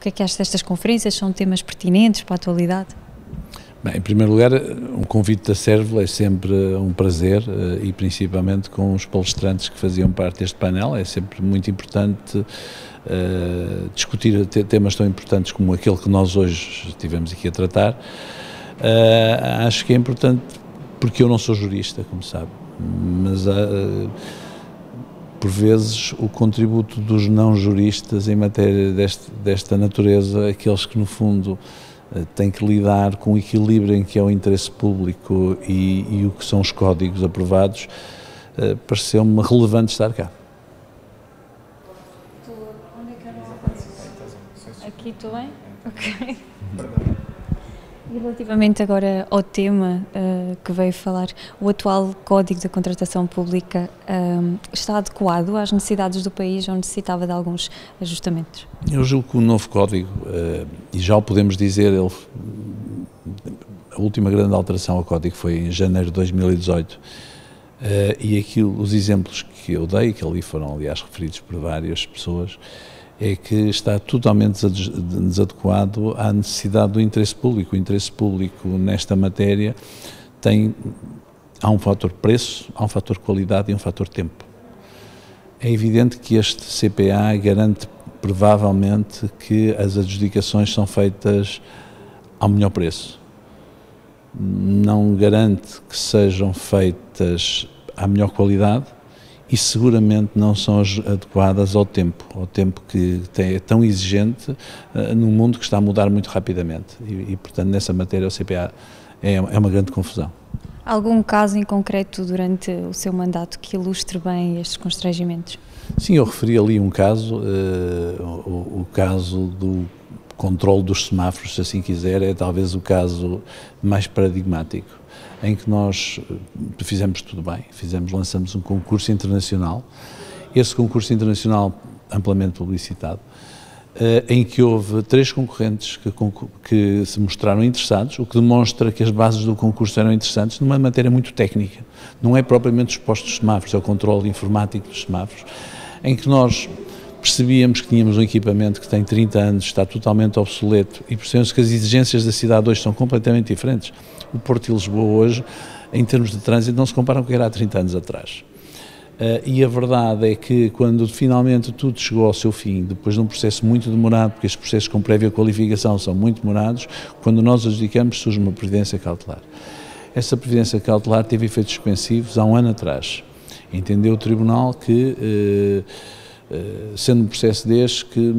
que é que acha destas conferências? São temas pertinentes para a atualidade? Bem, em primeiro lugar, um convite da Servola é sempre um prazer e principalmente com os palestrantes que faziam parte deste painel. É sempre muito importante discutir temas tão importantes como aquele que nós hoje estivemos aqui a tratar. Acho que é importante, porque eu não sou jurista, como sabe, mas por vezes o contributo dos não juristas em matéria desta natureza, aqueles que no fundo têm que lidar com o equilíbrio em que é o interesse público e o que são os códigos aprovados, pareceu-me relevante estar cá. Onde é que eu não... Aqui estou bem? Ok. E relativamente agora ao tema que veio falar, o atual Código da Contratação Pública está adequado às necessidades do país ou necessitava de alguns ajustamentos? Eu julgo que o novo Código, e já o podemos dizer, a última grande alteração ao Código foi em janeiro de 2018, e os exemplos que eu dei, que ali foram aliás referidos por várias pessoas, é que está totalmente desadequado à necessidade do interesse público. O interesse público nesta matéria há um fator preço, há um fator qualidade e um fator tempo. É evidente que este CPA garante provavelmente que as adjudicações são feitas ao melhor preço. Não garante que sejam feitas à melhor qualidade, e seguramente não são adequadas ao tempo que é tão exigente num mundo que está a mudar muito rapidamente e portanto, nessa matéria o CPA é uma grande confusão. Algum caso em concreto durante o seu mandato que ilustre bem estes constrangimentos? Sim, eu referi ali um caso, o caso do controle dos semáforos, se assim quiser, é talvez o caso mais paradigmático, em que nós fizemos tudo bem, lançamos um concurso internacional, esse concurso internacional amplamente publicitado, em que houve 3 concorrentes que se mostraram interessados, o que demonstra que as bases do concurso eram interessantes numa matéria muito técnica, não é propriamente os postos de semáforos, é o controle informático dos semáforos, em que nós percebíamos que tínhamos um equipamento que tem 30 anos, está totalmente obsoleto e percebemos que as exigências da cidade hoje são completamente diferentes. O Porto de Lisboa hoje, em termos de trânsito, não se compara com o que era há 30 anos atrás. E a verdade é que quando finalmente tudo chegou ao seu fim, depois de um processo muito demorado, porque estes processos com prévia qualificação são muito demorados, quando nós adjudicamos surge uma previdência cautelar. Essa previdência cautelar teve efeitos suspensivos há um ano atrás. Entendeu o Tribunal que sendo um processo deste que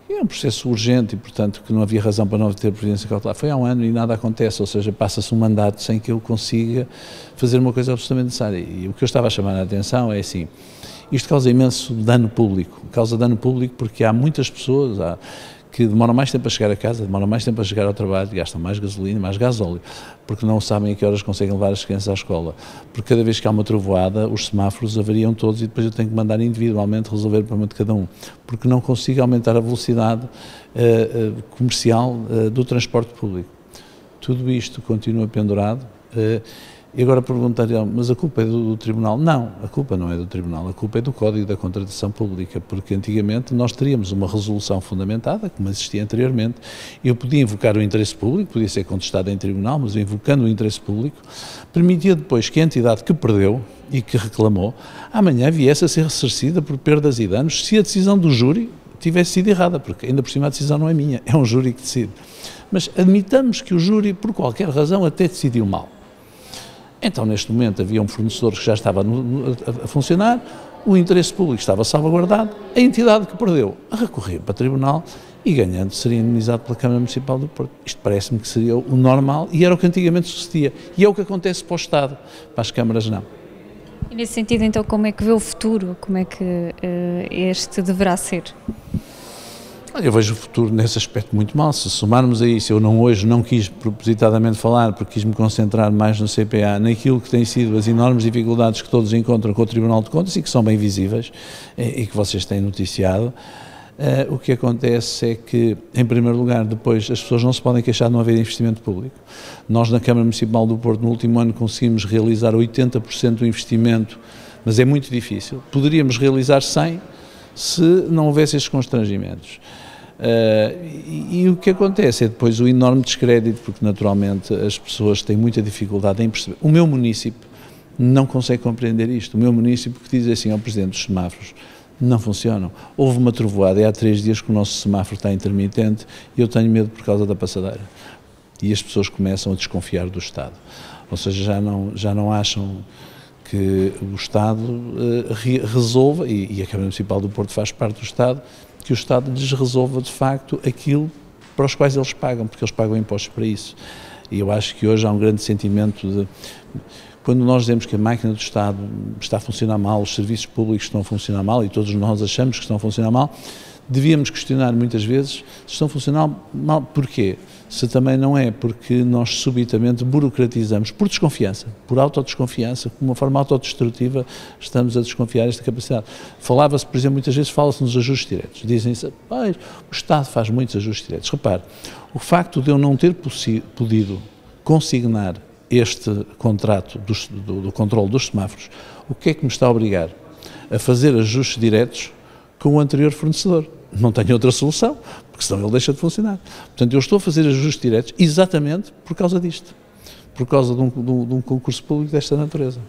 é um processo urgente e, portanto, que não havia razão para não ter previdência cautelar. Foi há um ano e nada acontece, ou seja, passa-se um mandato sem que eu consiga fazer uma coisa absolutamente necessária. E o que eu estava a chamar a atenção é assim, isto causa imenso dano público, porque há muitas pessoas que demoram mais tempo a chegar a casa, demoram mais tempo a chegar ao trabalho, gastam mais gasolina, mais gasóleo, porque não sabem a que horas conseguem levar as crianças à escola. Porque cada vez que há uma trovoada, os semáforos avariam todos e depois eu tenho que mandar individualmente resolver o problema de cada um, porque não consigo aumentar a velocidade comercial do transporte público. Tudo isto continua pendurado. E agora perguntaria, mas a culpa é do Tribunal? Não, a culpa não é do Tribunal, a culpa é do Código da Contratação Pública, porque antigamente nós teríamos uma resolução fundamentada, como existia anteriormente, eu podia invocar o interesse público, podia ser contestado em Tribunal, mas invocando o interesse público, permitia depois que a entidade que perdeu e que reclamou, amanhã viesse a ser ressarcida por perdas e danos se a decisão do júri tivesse sido errada, porque ainda por cima a decisão não é minha, é um júri que decide. Mas admitamos que o júri, por qualquer razão, até decidiu mal. Então, neste momento, havia um fornecedor que já estava a funcionar, o interesse público estava salvaguardado, a entidade que perdeu a recorrer para o Tribunal e, ganhando, seria indemnizado pela Câmara Municipal do Porto. Isto parece-me que seria o normal e era o que antigamente sucedia. E é o que acontece para o Estado, para as câmaras não. E nesse sentido, então, como é que vê o futuro? Como é que este deverá ser? Eu vejo o futuro nesse aspecto muito mal. Se somarmos a isso, eu hoje não quis propositadamente falar, porque quis-me concentrar mais no CPA, naquilo que têm sido as enormes dificuldades que todos encontram com o Tribunal de Contas e que são bem visíveis e que vocês têm noticiado. O que acontece é que, em primeiro lugar, depois as pessoas não se podem queixar de não haver investimento público. Nós, na Câmara Municipal do Porto, no último ano conseguimos realizar 80% do investimento, mas é muito difícil. Poderíamos realizar 100% se não houvesse estes constrangimentos. E o que acontece é depois o enorme descrédito, porque naturalmente as pessoas têm muita dificuldade em perceber. O meu município não consegue compreender isto. O meu município que diz assim ao Presidente, os semáforos não funcionam. Houve uma trovoada e há 3 dias que o nosso semáforo está intermitente e eu tenho medo por causa da passadeira. E as pessoas começam a desconfiar do Estado. Ou seja, já não acham que o Estado resolva, e a Câmara Municipal do Porto faz parte do Estado, que o Estado lhes resolva de facto aquilo para os quais eles pagam, porque eles pagam impostos para isso. E eu acho que hoje há um grande sentimento de... Quando nós dizemos que a máquina do Estado está a funcionar mal, os serviços públicos estão a funcionar mal, e todos nós achamos que estão a funcionar mal, devíamos questionar muitas vezes se estão a funcionar mal, porquê? Se também não é porque nós subitamente burocratizamos, por desconfiança, por autodesconfiança, de uma forma autodestrutiva, estamos a desconfiar desta capacidade. Falava-se, por exemplo, muitas vezes fala-se nos ajustes diretos. Dizem-se, o Estado faz muitos ajustes diretos. Repare, o facto de eu não ter podido consignar este contrato do controle dos semáforos, o que é que me está a obrigar? A fazer ajustes diretos com o anterior fornecedor. Não tenho outra solução, porque senão ele deixa de funcionar. Portanto, eu estou a fazer ajustes diretos exatamente por causa disto, por causa de um concurso público desta natureza.